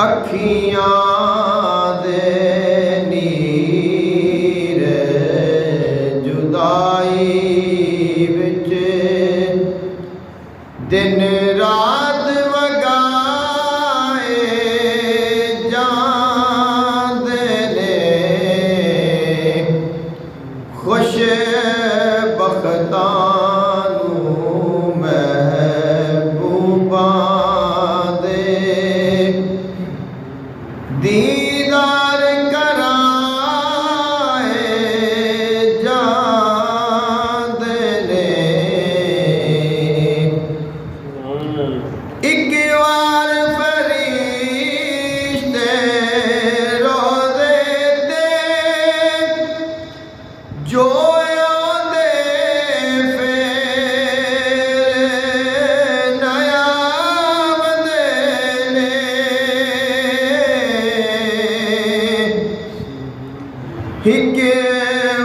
अखियां दे नीर जुदाई विच दिन रात वगाए जांदे ने खुश बख्तां दीदार कराए जांदे ने एक बार फरिश्ते रोज़े ते जो आंदे फिर नया बंदे ने एक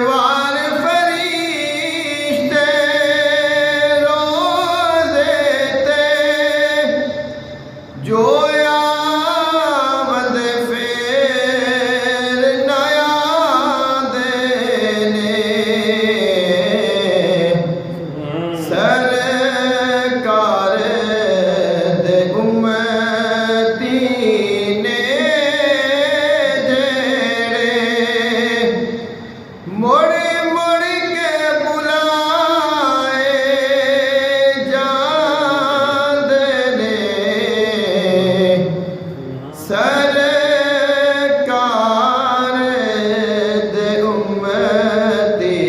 बार फरिश्ते रोज़े ते जो आमद फिर नया देने सरकार दे उम्मती ने मोड़ मोड़ के बुलाए जांदे ने सरकार दे उम्मती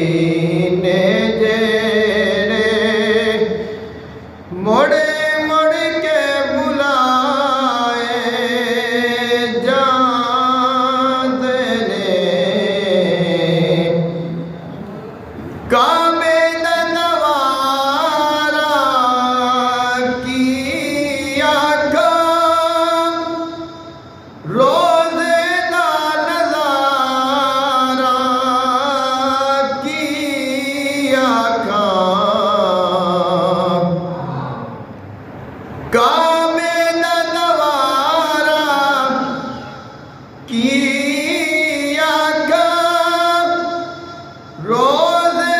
ने जेड़े मोड़ मोड़ के बुलाए जांदे ने कामे नवारा की आँखा रोज़े दा नज़ारा की आँखा कामे नवारा की आँखा रोज़े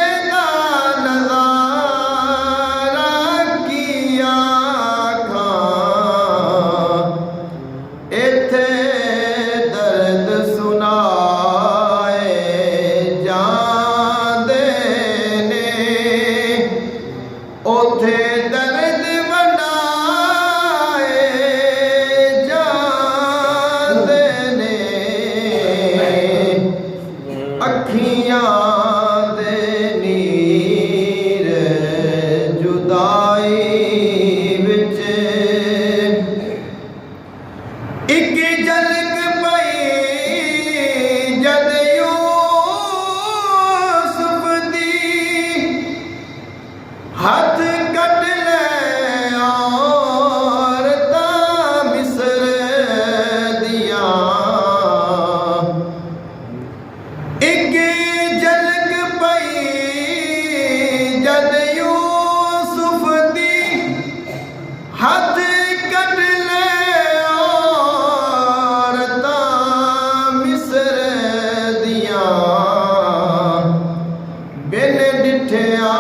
ओथे दर्द वंडाए जांदे ने अखियां दे नीर जुदाई विच एक झलक पई जद यूसुफ दी हाथ कट ले औरतां मिस्र दियां एक झलक पई जद यूसुफ दी हाथ कट ले औरतां मिस्र दियां बिन डिठिया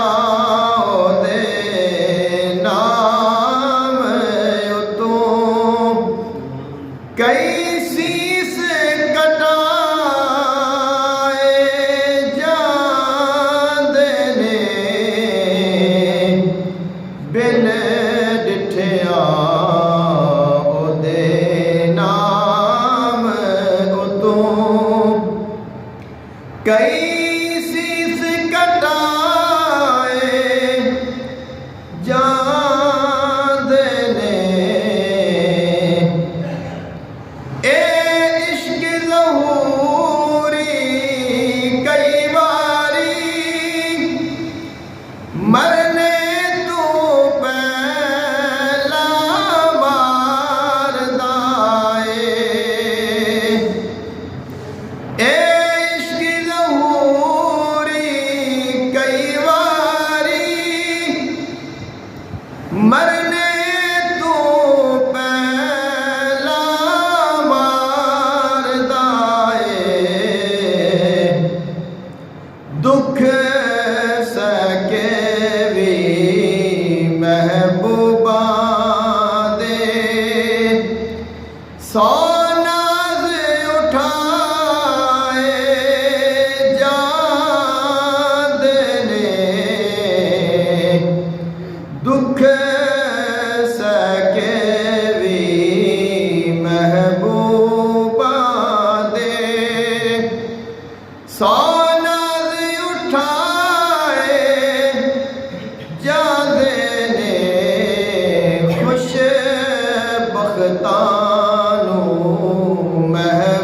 कई शीस कटाए जांदे ने बिन डिठिया ओदे नाम उतों कई शीस कटाए जांदे ने सौ नाज़ उठाए जांदे ने, दुख सके भी महबूबा दे। सौ नाज़ उठाए जांदे ने, खुश बख्तां महबूबा